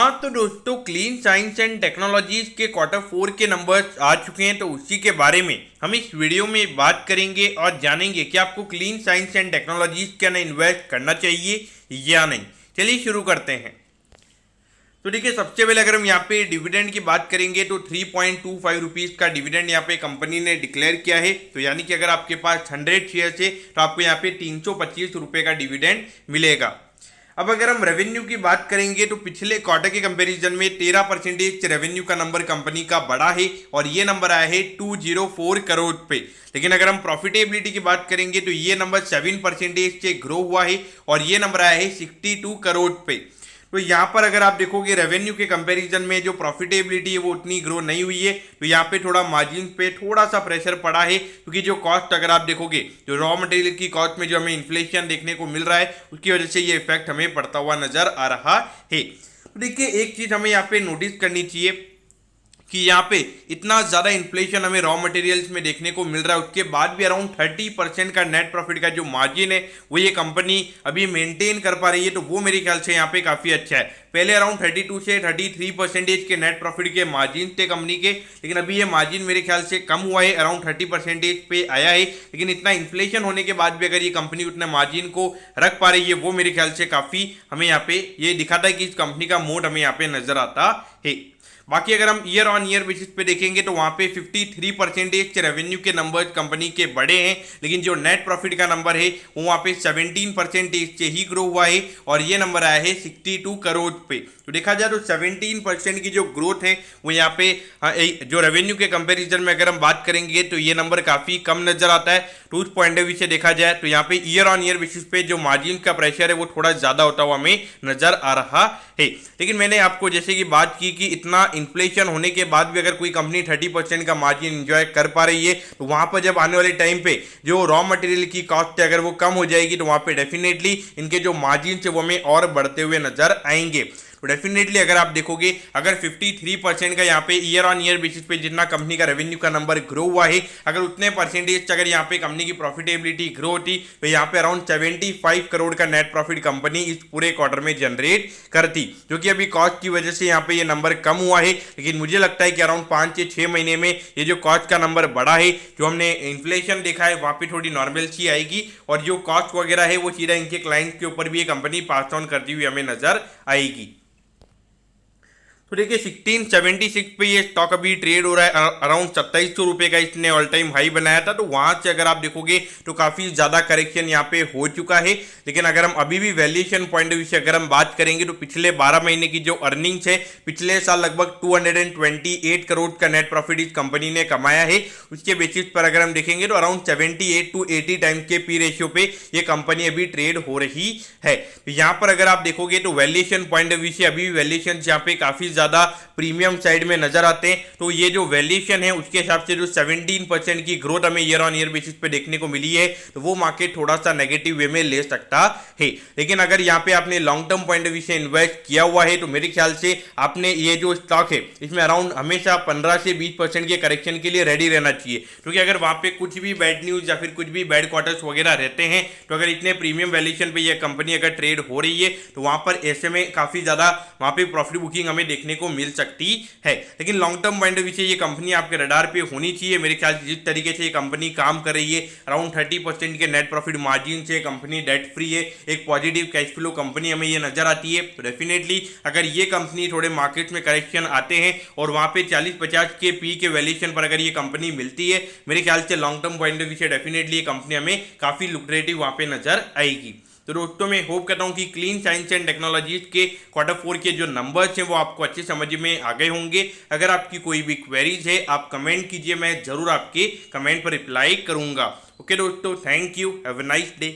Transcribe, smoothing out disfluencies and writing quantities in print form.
हाँ तो दोस्तों, क्लीन साइंस एंड टेक्नोलॉजीज के क्वार्टर 4 के नंबर्स आ चुके हैं। तो उसी के बारे में हम इस वीडियो में बात करेंगे और जानेंगे कि आपको क्लीन साइंस एंड टेक्नोलॉजीज के अंदर इन्वेस्ट करना चाहिए या नहीं। चलिए शुरू करते हैं। तो देखिए, सबसे पहले अगर हम यहाँ पे डिविडेंड की बात करेंगे तो 3.25 रुपीज़ का डिविडेंड यहाँ पे कंपनी ने डिक्लेयर किया है। तो यानी कि अगर आपके पास 100 शेयर है तो आपको यहाँ पे 325 रुपये का डिविडेंड मिलेगा। अब अगर हम रेवेन्यू की बात करेंगे तो पिछले क्वार्टर के कंपैरिजन में 13% रेवेन्यू का नंबर कंपनी का बढ़ा है और ये नंबर आया है 204 करोड़ पे। लेकिन अगर हम प्रॉफिटेबिलिटी की बात करेंगे तो ये नंबर 7% से ग्रो हुआ है और ये नंबर आया है 62 करोड़ पे। तो यहाँ पर अगर आप देखोगे रेवेन्यू के कंपैरिजन में जो प्रॉफिटेबिलिटी है वो उतनी ग्रो नहीं हुई है। तो यहाँ पे थोड़ा मार्जिन पे थोड़ा सा प्रेशर पड़ा है, क्योंकि जो कॉस्ट अगर आप देखोगे जो रॉ मटेरियल की कॉस्ट में जो हमें इन्फ्लेशन देखने को मिल रहा है उसकी वजह से ये इफेक्ट हमें पड़ता हुआ नजर आ रहा है। तो देखिए, एक चीज हमें यहाँ पे नोटिस करनी चाहिए कि यहाँ पे इतना ज़्यादा इन्फ्लेशन हमें रॉ मटेरियल्स में देखने को मिल रहा है, उसके बाद भी अराउंड 30% का नेट प्रॉफिट का जो मार्जिन है वो ये कंपनी अभी मेंटेन कर पा रही है। तो वो मेरे ख्याल से यहाँ पे काफ़ी अच्छा है। पहले अराउंड 32 से 33% के नेट प्रॉफिट के मार्जिन थे कंपनी के, लेकिन अभी ये मार्जिन मेरे ख्याल से कम हुआ है, अराउंड 30% पे आया है। लेकिन इतना इन्फ्लेशन होने के बाद भी अगर ये कंपनी उतने मार्जिन को रख पा रही है वो मेरे ख्याल से काफ़ी हमें यहाँ पे ये दिखाता है कि इस कंपनी का मोड हमें यहाँ पे नजर आता है। बाकी अगर हम ईयर ऑन ईयर बेसिस पे देखेंगे तो वहाँ पे 53% के रेवेन्यू के नंबर्स कंपनी के बड़े हैं, लेकिन जो नेट प्रॉफिट का नंबर है वो वहाँ पे 17% से ही ग्रो हुआ है और ये नंबर आया है 62 करोड़ पे। तो देखा जाए तो 17% की जो ग्रोथ है वो यहाँ पे जो रेवेन्यू के कंपैरिजन में अगर हम बात करेंगे तो ये नंबर काफ़ी कम नजर आता है। तो उस पॉइंट ऑफ व्यू से देखा जाए तो यहाँ पे ईयर ऑन ईयर बेसिस पे जो मार्जिन का प्रेशर है वो थोड़ा ज़्यादा होता हुआ हमें नजर आ रहा है। लेकिन मैंने आपको जैसे कि बात की कि इतना इन्फ्लेशन होने के बाद भी अगर कोई कंपनी 30% का मार्जिन एंजॉय कर पा रही है तो वहां पर जब आने वाले टाइम पे जो रॉ मटेरियल की कॉस्ट है अगर वो कम हो जाएगी तो वहां पे डेफिनेटली इनके जो मार्जिन है वो हमें और बढ़ते हुए नजर आएंगे। तो डेफिनेटली अगर आप देखोगे अगर 53% का यहाँ पे ईयर ऑन ईयर बेसिस पे जितना कंपनी का रेवेन्यू का नंबर ग्रो हुआ है, अगर उतने परसेंटेज अगर यहाँ पे कंपनी की प्रॉफिटेबिलिटी ग्रो होती तो यहाँ पे अराउंड 75 करोड़ का नेट प्रॉफिट कंपनी इस पूरे क्वार्टर में जनरेट करती, जो कि अभी कॉस्ट की वजह से यहाँ पे ये नंबर कम हुआ है। लेकिन मुझे लगता है कि अराउंड 5 से 6 महीने में ये जो कॉस्ट का नंबर बढ़ा है, जो हमने इन्फ्लेशन देखा है वहाँ पे थोड़ी नॉर्मल सी आएगी और जो कॉस्ट वगैरह है वो सीधा इनके क्लाइंट्स के ऊपर भी ये कंपनी पास ऑन करती हुई हमें नजर आएगी। तो देखिए, 1676 पे ये स्टॉक अभी ट्रेड हो रहा है, अराउंड 2700 रुपये का इसने ऑल टाइम हाई बनाया था। तो वहां से अगर आप देखोगे तो काफ़ी ज़्यादा करेक्शन यहाँ पे हो चुका है। लेकिन अगर हम अभी भी वैल्यूएशन पॉइंट ऑफ व्यू से अगर हम बात करेंगे तो पिछले 12 महीने की जो अर्निंग्स है, पिछले साल लगभग 228 करोड़ का नेट प्रॉफिट इस कंपनी ने कमाया है। उसके बेसिस पर अगर हम देखेंगे तो अराउंड 78 to 80 टाइम्स के पी रेशियो पे ये कंपनी अभी ट्रेड हो रही है। तो यहाँ पर अगर आप देखोगे तो वैल्यूएशन पॉइंट ऑफ व्यू से अभी भी वैल्यूएशन यहाँ पे काफ़ी ज़्यादा प्रीमियम साइड में नजर आते हैं। तो ये जो वैल्यूएशन है उसके हिसाब से जो 17% की ग्रोथ हमें ईयर ऑन ईयर बेसिस पे देखने को मिली है तो वो मार्केट थोड़ा सा नेगेटिव वे में ले सकता है। लेकिन अगर यहाँ पे आपने long term point of view से इन्वेस्ट किया हुआ है तो मेरे ख्याल से आपने ये जो स्टॉक है इसमें अराउंड हमेशा 15 से 20% के करेक्शन के लिए रेडी रहना चाहिए, क्योंकि अगर वहां पे कुछ भी बैड न्यूज या फिर कुछ भी बैड क्वार्टर्स वगैरह रहते हैं तो अगर इतने प्रीमियम वैल्यूएशन पे ये कंपनी अगर ट्रेड हो रही है तो वहां पर ऐसे में काफी ज्यादा वहां पे प्रॉफिट बुकिंग हमें देखने को मिल सकती है। लेकिन long term point of view से ये कंपनी आपके रडार पे होनी चाहिए। मेरे ख्याल से जिस तरीके से ये कंपनी काम कर रही है, अराउंड 30% के नेट प्रॉफिट मार्जिन से कंपनी डेट फ्री है, एक पॉजिटिव कैश फ्लो कंपनी हमें ये नजर आती है। तो डेफिनेटली अगर ये कंपनी थोड़े मार्केट में करेक्शन आते हैं और वहां पे 40-50 के पी के वैल्यूएशन पर अगर ये कंपनी मिलती है, मेरे ख्याल से long term point of view से डेफिनेटली ये कंपनी हमें काफी लुक्रेटिव वहां पे नजर आएगी। तो दोस्तों, मैं होप करता हूं कि क्लीन साइंस एंड टेक्नोलॉजीज के क्वार्टर 4 के जो नंबर्स हैं वो आपको अच्छे समझ में आ गए होंगे। अगर आपकी कोई भी क्वेरीज है आप कमेंट कीजिए, मैं जरूर आपके कमेंट पर रिप्लाई करूंगा। ओके दोस्तों, thank you, have a nice day.